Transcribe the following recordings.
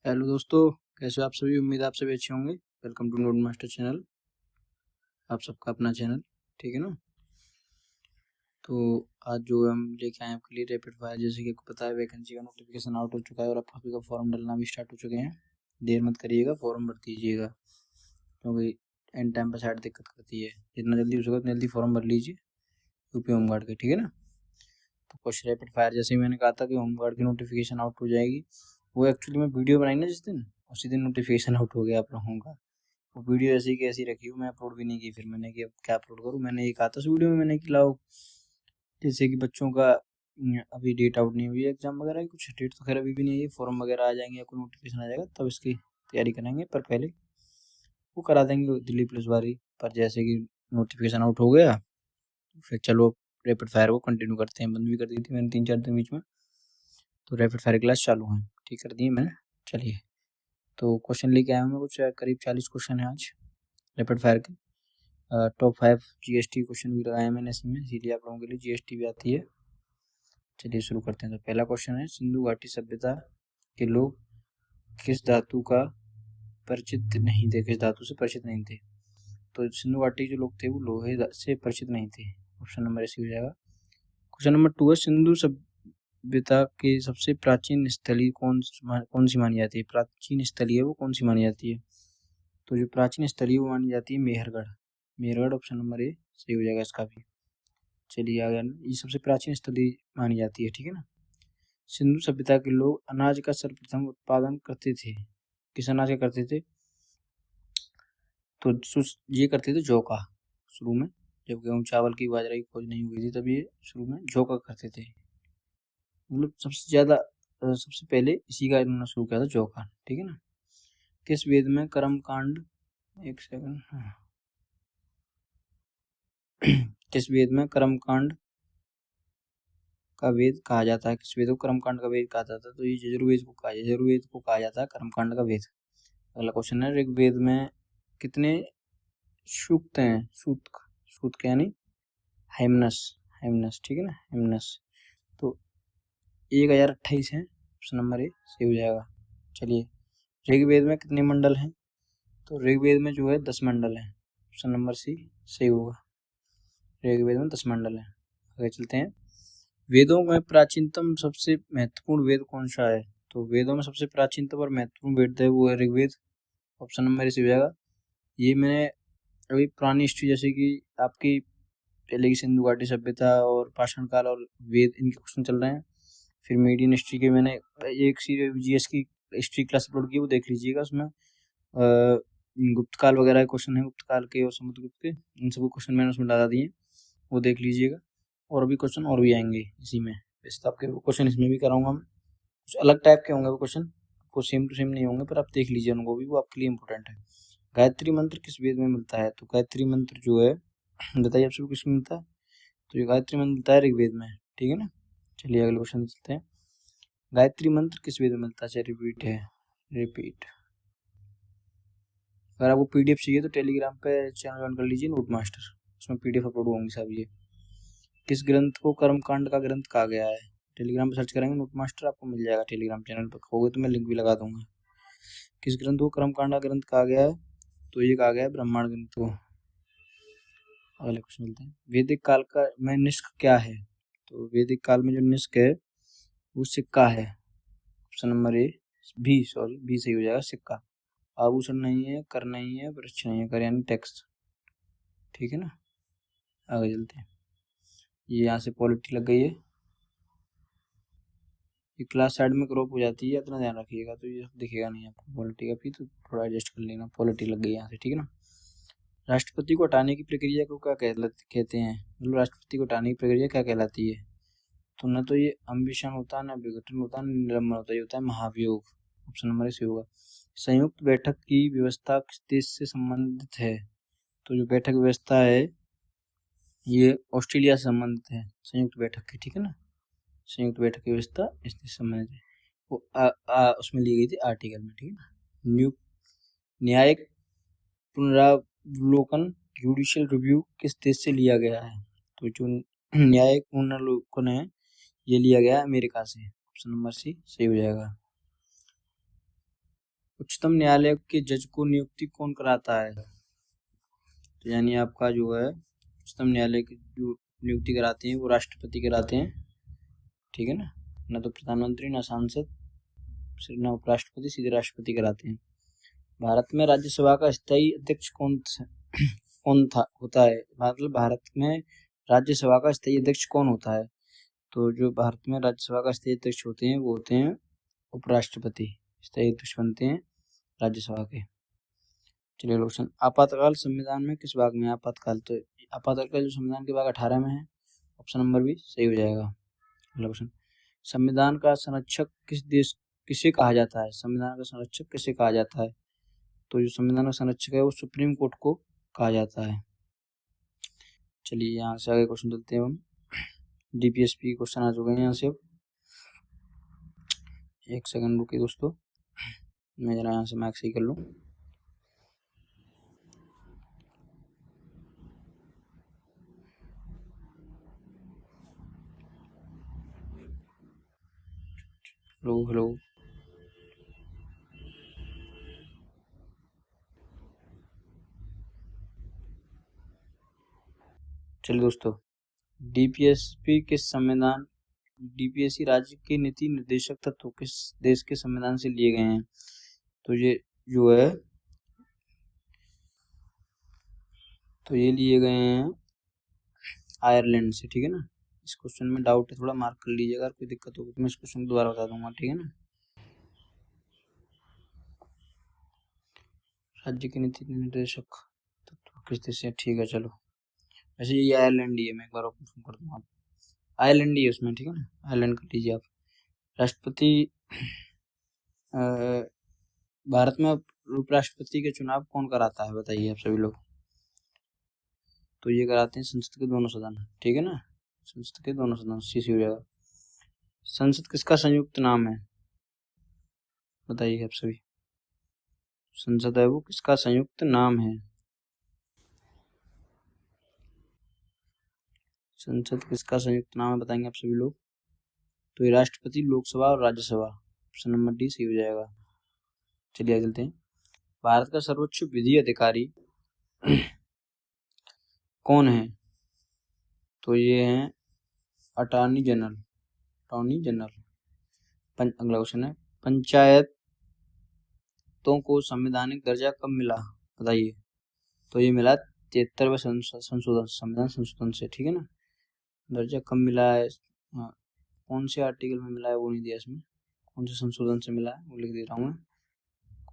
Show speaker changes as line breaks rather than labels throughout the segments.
Hello दोस्तों, कैसे हो आप सभी। उम्मीद है आप सभी अच्छे होंगे। Welcome to note master channel, आप सबका अपना चैनल, ठीक है ना। तो आज जो हम लेके आए आपके लिए रैपिड फायर, जैसे कि आपको पता है वैकेंसी का नोटिफिकेशन आउट हो चुका है और आप सभी का फॉर्म डालना भी स्टार्ट हो चुके हैं। देर मत करिएगा, फॉर्म भर दीजिएगा, क्योंकि एंड टाइम पर साइड दिक्कत करती है। जितना जल्दी हो सके उतना जल्दी फॉर्म भर लीजिए यूपी होमगार्ड के, ठीक है ना। तो कुछ रैपिड फायर जैसे ही मैंने कहा था कि होमगार्ड की नोटिफिकेशन आउट हो जाएगी, वो एक्चुअली मैं वीडियो बनाई ना जिस दिन, उसी दिन नोटिफिकेशन आउट हो गया आप लोगों का। वो वीडियो ऐसी की ऐसी रखी हूँ, मैं अपलोड भी नहीं की। फिर मैंने कि अब क्या अपलोड करूँ, मैंने ये कहा था उस वीडियो में, मैंने कि लाओ जैसे कि बच्चों का अभी डेट आउट नहीं हुई है एग्जाम वगैरह की, कुछ डेट तो खैर अभी भी नहीं है, फॉर्म वगैरह आ जाएंगे या कोई नोटिफिकेशन आ जाएगा तब इसकी तैयारी करेंगे, पर पहले वो करा देंगे दिल्ली पुलिस वाली। पर जैसे कि नोटिफिकेशन आउट हो गया, फिर चलो रैपिड फायर को कंटिन्यू करते हैं। बंद भी कर दी थी मैंने 3-4 दिन बीच में, तो रैपिड फायर क्लास चालू है, ठीक कर दी मैंने। चलिए, तो क्वेश्चन लेके आया हूँ मैं, कुछ करीब 40 क्वेश्चन है आज रैपिड फायर के। टॉप 5 जीएसटी क्वेश्चन भी लगाए मैंने इसमें, इसीलिए आप लोगों के लिए जीएसटी भी आती है। चलिए शुरू करते हैं। तो पहला क्वेश्चन है, सिंधु घाटी सभ्यता के लोग किस धातु का परिचित नहीं थे, किस धातु से परिचित नहीं थे। तो सिंधु घाटी जो लोग थे वो लोहे से परिचित नहीं थे, ऑप्शन नंबर ए हो जाएगा। क्वेश्चन नंबर 2 है, सिंधु सभ्यता के सबसे प्राचीन स्थली कौन सी मानी जाती है। प्राचीन स्थली है वो कौन सी मानी जाती है। तो जो प्राचीन स्थली है वो मानी जाती है मेहरगढ़। मेहरगढ़ ऑप्शन नंबर ए सही हो जाएगा इसका भी। चलिए आगे, ये सबसे प्राचीन स्थली मानी जाती है, ठीक है ना। सिंधु सभ्यता के लोग अनाज का सर्वप्रथम उत्पादन करते थे, किस अनाज का करते थे। तो ये करते थे जौ का शुरू में, जब गेहूँ चावल की बाजरा की खोज नहीं हुई थी तब ये शुरू में जौ का करते थे। मतलब सबसे ज्यादा सबसे पहले इसी का इन्होंने शुरू किया था, जौ का, ठीक है ना। किस वेद में कर्म कांड, एक सेकंड, किस वेद में कर्म कांड का वेद कहा जाता है, किस वेद को कर्म कांड का वेद कहा जाता है। तो ये यजुर्वेद को कहा जाता है कर्म कांड का वेद। अगला क्वेश्चन है, ऋग्वेद में कितने सूक्त हैं। सूक्त, सूक्त यानी हाइमनस, हाइमनस, ठीक है ना, हाइमनस। तो 1028 है, ऑप्शन नंबर ए सही हो जाएगा। चलिए, ऋग्वेद में कितने मंडल हैं। तो ऋग्वेद में जो है 10 मंडल हैं, ऑप्शन नंबर सी सही होगा। ऋग्वेद में 10 मंडल हैं। आगे चलते हैं, वेदों में प्राचीनतम सबसे महत्वपूर्ण वेद कौन सा है। तो वेदों में सबसे प्राचीनतम और महत्वपूर्ण वेद है वो है ऋग्वेद, ऑप्शन नंबर ए सही हो जाएगा। ये मैंने अभी पुरानी हिस्ट्री, जैसे कि आपकी पहले की सिंधु घाटी सभ्यता और पाषाण काल और वेद, इनके क्वेश्चन चल रहे हैं। फिर मीडियन हिस्ट्री के मैंने एक जीएस की हिस्ट्री क्लास अपलोड की, वो देख लीजिएगा। उसमें गुप्त काल वगैरह के क्वेश्चन है, गुप्त काल के और समुद्रगुप्त के, इन सब क्वेश्चन मैंने उसमें डाला दिए, वो देख लीजिएगा। और भी क्वेश्चन और भी आएंगे इसी में, वैसे तो आपके क्वेश्चन इसमें भी कराऊंगा मैं, कुछ अलग टाइप के होंगे वो क्वेश्चन, वो सेम टू सेम नहीं होंगे, पर आप देख लीजिए उनको भी, वो आपके लिए इंपॉर्टेंट है। गायत्री मंत्र किस वेद में मिलता है। तो गायत्री मंत्र जो है बताइए आप सबको किसमें मिलता है। तो ये गायत्री मंत्र मिलता है ऋग्वेद में, ठीक है ना। चलिए अगले क्वेश्चन चलते हैं, गायत्री मंत्र किस वेद में मिलता है। रिपीट है, रिपीट। अगर आपको पीडीएफ चाहिए तो टेलीग्राम पे चैनल ज्वाइन कर लीजिए, नोट मास्टर, उसमें पीडीएफ अपलोड होंगी सब। ये किस ग्रंथ को कर्मकांड का ग्रंथ कहा गया है। टेलीग्राम पे सर्च करेंगे नोट मास्टर, आपको मिल जाएगा। टेलीग्राम चैनल पर खोगे तो मैं लिंक भी लगा दूंगा। किस ग्रंथ को कर्मकांड का ग्रंथ कहा गया है। तो ये कहा गया है ब्राह्मण ग्रंथ को। अगले क्वेश्चन मिलते हैं, वैदिक काल का में निष्क क्या है। तो वैदिक काल में जो निष्क है वो सिक्का है, option number A B, sorry B सही हो जाएगा, सिक्का। आभूषण नहीं है, कर नहीं है, वृक्ष नहीं है, कर यानी टैक्स, ठीक है ना। आगे चलते हैं, ये यहाँ से पॉलिटी लग गई है, ये क्लास साइड में क्रॉप हो जाती है, इतना ध्यान रखिएगा, तो ये दिखेगा नहीं आपको पॉलिटी का भी, तो थोड़ा एडजस्ट कर लेना। पॉलिटी लग गई यहाँ से, ठीक है ना। राष्ट्रपति को हटाने की प्रक्रिया को क्या कहते हैं, मतलब राष्ट्रपति को हटाने की प्रक्रिया क्या कहलाती है। तो न तो ये अम्बिशन होता है, न विघटन होता है, न निलंबन होता है, ये होता है महाभियोग, ऑप्शन नंबर ए होगा। संयुक्त बैठक की व्यवस्था किस देश से संबंधित है। तो जो बैठक व्यवस्था है ये ऑस्ट्रेलिया से संबंधित है, संयुक्त बैठक की, ठीक है ना। संयुक्त बैठक की व्यवस्था इससे संबंधित है, वो उसमें ली गई थी आर्टिकल में, ठीक है ना। न्यायिक पुनरावलोकन, जुडिशियल रिव्यू किस देश से लिया गया है। तो जो न्यायिक पुनरावलोकन है ये लिया गया अमेरिका से, ऑप्शन नंबर सी सही हो जाएगा। उच्चतम न्यायालय के जज को नियुक्ति कौन कराता है? तो यानी आपका जो है उच्चतम न्यायालय की जो नियुक्ति कराते हैं वो राष्ट्रपति कराते हैं, ठीक है ना। ना तो प्रधानमंत्री, ना सांसद, ना उपराष्ट्रपति, सीधे राष्ट्रपति कराते हैं। भारत में राज्यसभा का स्थायी अध्यक्ष कौन होता है? मतलब भारत में राज्यसभा का स्थायी अध्यक्ष कौन होता है? तो जो भारत में राज्यसभा का स्थायी अध्यक्ष होते हैं वो होते हैं उपराष्ट्रपति, स्थायी अध्यक्ष बनते हैं राज्यसभा के। चलिए क्वेश्चन, आपातकाल संविधान में किस भाग में है? आपातकाल, तो आपातकाल जो संविधान के भाग 18 में है, ऑप्शन नंबर बी सही हो जाएगा। अगला क्वेश्चन, संविधान का संरक्षक किसे कहा जाता है? संविधान का संरक्षक किसे कहा जाता है? तो जो संविधान का संरक्षक है वो सुप्रीम कोर्ट को कहा जाता है। चलिए यहाँ से आगे क्वेश्चन चलते हैं हम। डीपीएसपी क्वेश्चन आ चुके हैं यहाँ से। अब एक सेकंड रुकिए दोस्तों, मैं जरा यहाँ से मैक सही कर लूँ। हेलो चलिए दोस्तों, डीपीएसपी के संविधान, डीपीएससी राज्य के नीति निर्देशक तत्व किस देश के संविधान से लिए गए हैं? तो ये जो है तो ये लिए गए हैं आयरलैंड से, ठीक है ना। इस क्वेश्चन में डाउट है, थोड़ा मार्क कर लीजिएगा, अगर कोई दिक्कत होगी तो मैं इस क्वेश्चन को दोबारा बता दूंगा, ठीक है ना। राज्य के नीति निर्देशक तत्व किस देश से? ठीक है चलो, वैसे ये आयरलैंड ही है, मैं एक बार और कंफर्म कर दूंगा आपको, आयरलैंड ही है उसमें, ठीक है ना, आयरलैंड कर लीजिए आप। राष्ट्रपति भारत में उपराष्ट्रपति के चुनाव कौन कराता है बताइए आप सभी लोग? तो ये कराते हैं संसद के दोनों सदन, ठीक है ना, संसद के दोनों सदन, सीसी हो जाएगा। संसद किसका संयुक्त नाम है बताइए आप सभी? संसद है वो किसका संयुक्त नाम है? संसद किसका संयुक्त नाम है बताएंगे आप सभी लोग? तो ये राष्ट्रपति, लोकसभा और राज्यसभा, ऑप्शन नंबर डी सही हो जाएगा। चलिए आगे चलते हैं। भारत का सर्वोच्च विधि अधिकारी कौन है? तो ये है अटॉर्नी जनरल, अटॉर्नी जनरल। अगला क्वेश्चन है, पंचायतों को संवैधानिक दर्जा कब मिला बताइए? तो ये मिला 73वें संशोधन, संविधान संशोधन से, ठीक है ना। दर्जा कब मिला है? हाँ, कौन से आर्टिकल में मिला है वो नहीं दिया इसमें, कौन से संशोधन से मिला है वो लिख दे रहा हूँ मैं,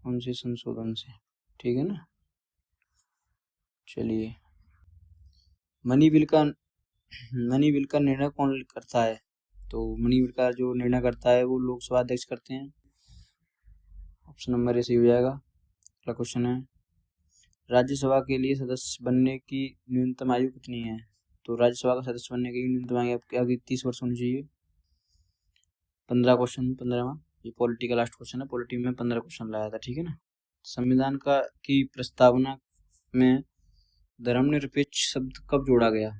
कौन से संशोधन से, ठीक है ना। चलिए, मनी बिल का निर्णय कौन करता है? तो मनी बिल का जो निर्णय करता है वो लोकसभा अध्यक्ष करते हैं, ऑप्शन नंबर ए सही हो जाएगा। अगला क्वेश्चन है, राज्यसभा के लिए सदस्य बनने की न्यूनतम आयु कितनी है? तो राज्यसभा का सदस्य बनने की न्यूनतम आयु आपकी 30 वर्ष होनी चाहिए। 15 क्वेश्चन, 15वां, ये पॉलिटी का लास्ट क्वेश्चन है, पॉलिटी में 15 क्वेश्चन लाया था, ठीक है ना। संविधान की प्रस्तावना में धर्मनिरपेक्ष शब्द कब जोड़ा गया?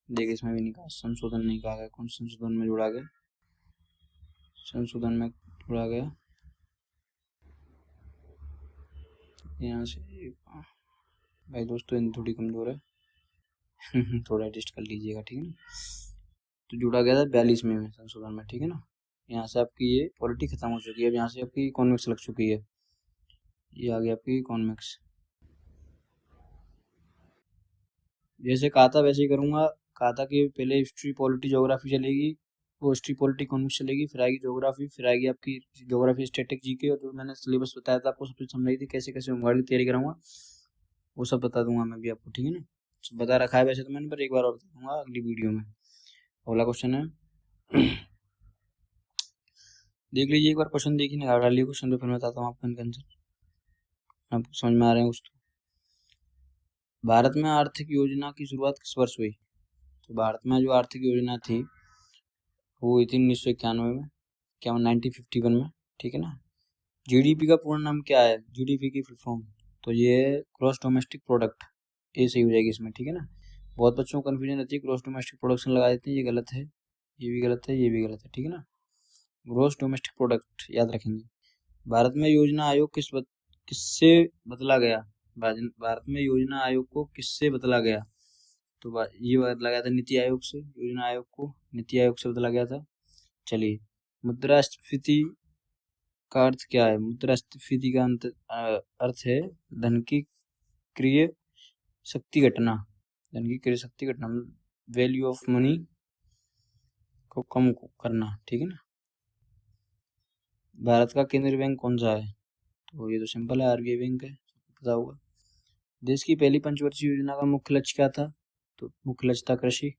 देखिए इसमें भी नहीं कहा, संशोधन नहीं कहा गया, कौन संशोधन में जोड़ा गया? संशोधन में जोड़ा गया यहाँ से, भाई दोस्तों इन थोड़ी कमजोर है थोड़ा एडजस्ट कर लीजिएगा, ठीक है ना। तो जुड़ा गया था 42वें में संशोधन में, ठीक है ना। यहाँ से आपकी ये पॉलिटी खत्म हो चुकी है, अब यहाँ से आपकी इकोनॉमिक्स लग चुकी है, ये आ गया आपकी इकोनॉमिक्स। जैसे कहा था वैसे ही करूँगा, कहा था कि पहले हिस्ट्री, पॉलिटी, ज्योग्राफी चलेगी, वो हिस्ट्री, पॉलिटी, इकोनॉमिक्स चलेगी, फिर आएगी ज्योग्राफी, फिर आएगी आपकी ज्योग्राफी, स्टैटिक, जीके, और जो मैंने सिलेबस बताया था आपको सबसे समझाई थी कैसे कैसे होमगार्ड की तैयारी कराऊंगा वो सब बता दूंगा मैं भी आपको, ठीक है ना। बता रखा है वैसे तो मैंने, पर एक बार और बता दूंगा अगली वीडियो में। अगला क्वेश्चन है देख लीजिए एक बार, क्वेश्चन देखिए, निकाल डालिए क्वेश्चन पे, फिर मैं बताता हूँ आपको इनका आंसर, आपको समझ में आ रहे हैं कुछ? भारत में आर्थिक योजना की शुरुआत किस वर्ष हुई? तो भारत में जो आर्थिक योजना थी वो हुई थी 1991 में, क्या 1951 में, ठीक है ना। जीडीपी का पूर्ण नाम क्या है? जीडीपी की फुल फॉर्म, तो ये है ग्रॉस डोमेस्टिक प्रोडक्ट, ये सही हो जाएगी इसमें, ठीक है ना। बहुत बच्चों को कन्फ्यूजन रहती है, ग्रॉस डोमेस्टिक प्रोडक्शन लगा देते हैं, ये गलत है, ये भी गलत है, ये भी गलत है, ठीक है ना। ग्रॉस डोमेस्टिक प्रोडक्ट याद रखेंगे। भारत में योजना आयोग किससे बदला गया? भारत में योजना आयोग को किससे बदला गया? तो ये बदला गया था नीति आयोग से। योजना आयोग को नीति आयोग से बदला गया था। चलिए, मुद्रास्फीति का अर्थ क्या है? मुद्रास्फीति का अर्थ है धन की क्रय शक्ति घटना। धन की क्रय शक्ति घटना, वैल्यू ऑफ मनी को कम करना, ठीक है ना। भारत का केंद्रीय बैंक कौन सा है? तो ये तो सिंपल है, आरबीआई बैंक है, पता होगा। देश की पहली पंचवर्षीय योजना का मुख्य लक्ष्य क्या था? तो मुख्य लक्ष्य था कृषि।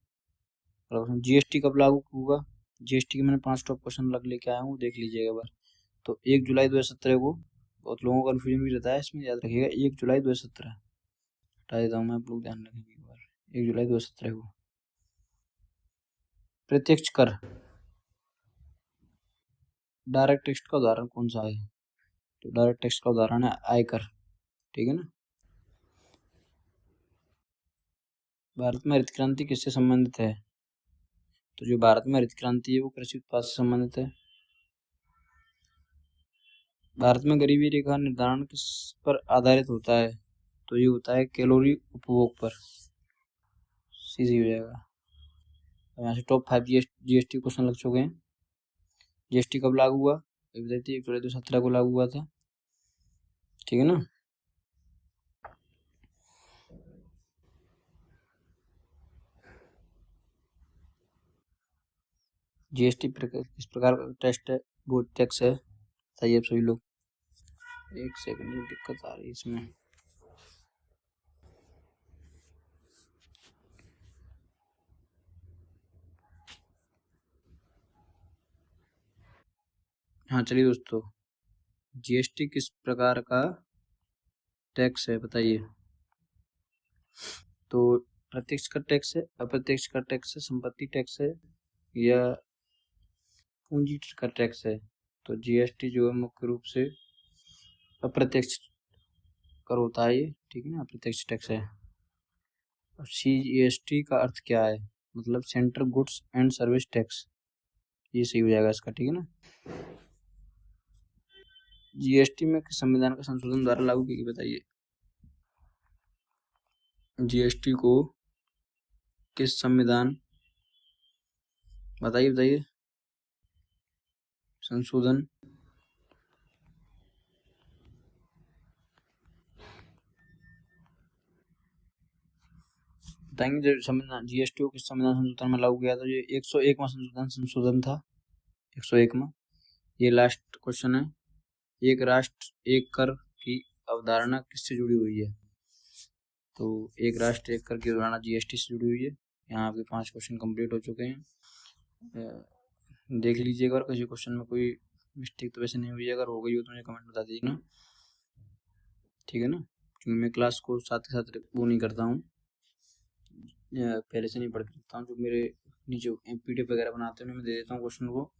जीएसटी कब लागू होगा? जीएसटी के मैंने 5 टॉप क्वेश्चन लेके आया हूँ, देख लीजिएगा एक बार। तो 1 जुलाई 2017 को, बहुत लोगों को कन्फ्यूजन भी रहता है इसमें, याद रखिएगा 1 जुलाई 2017। हटा देता हूँ मैं, आप लोग ध्यान रखेंगे एक बार, 1 जुलाई 2017 को। प्रत्यक्ष कर, डायरेक्ट टैक्स का उदाहरण कौन सा है? तो डायरेक्ट टैक्स का उदाहरण है आयकर, ठीक है ना। भारत में हरित क्रांति किससे संबंधित है? तो जो भारत में हरित क्रांति है वो कृषि उत्पाद से संबंधित है। भारत में गरीबी रेखा निर्धारण किस पर आधारित होता है? तो ये होता है कैलोरी उपभोग पर। सीधी हो जाएगा। यहाँ से टॉप 5 जीएसटी क्वेश्चन लग चुके हैं। जीएसटी कब लागू हुआ? 1 जुलाई 2017 को लागू हुआ था, ठीक है ना। जीएसटी किस प्रकार का टेस्ट है? वो टैक्स है, बताइए आप सभी लोग। एक सेकंड, दिक्कत आ रही है इसमें। हाँ चलिए दोस्तों, जीएसटी किस प्रकार का टैक्स है, बताइए। तो प्रत्यक्ष कर टैक्स है, अप्रत्यक्ष कर टैक्स है, संपत्ति टैक्स है, या पूंजी का टैक्स है? तो जीएसटी जो है मुख्य रूप से अप्रत्यक्ष कर होता है ये, ठीक है ना, अप्रत्यक्ष टैक्स है। अब सीजीएसटी का अर्थ क्या है? मतलब central goods and service tax, ये सही हो जाएगा इसका, ठीक है ना। जीएसटी में किस संविधान का संशोधन द्वारा लागू की गई, बताइए। जीएसटी को किस संविधान, बताइए संशोधन। बताएंगे जब संविधान जीएसटी को किस संविधान संशोधन में लागू किया था? ये 101वां संशोधन था, 101वां। ये लास्ट क्वेश्चन है। एक राष्ट्र एक कर की अवधारणा किससे जुड़ी हुई है? तो एक राष्ट्र एक कर की अवधारणा जीएसटी से जुड़ी हुई है। यहाँ आपके 5 क्वेश्चन कंप्लीट हो चुके हैं। देख लीजिएगा, और किसी क्वेश्चन में कोई मिस्टेक तो वैसे नहीं हुई है, अगर हो गई हो तो मुझे कमेंट बता दीजिए ना, ठीक है ना। क्योंकि मैं क्लास को साथ के साथ वो नहीं करता हूँ, पहले से नहीं पढ़ के रखता हूँ। जो मेरे नीचे पीडीएफ वगैरह बनाते हैं मैं दे देता हूँ क्वेश्चन को,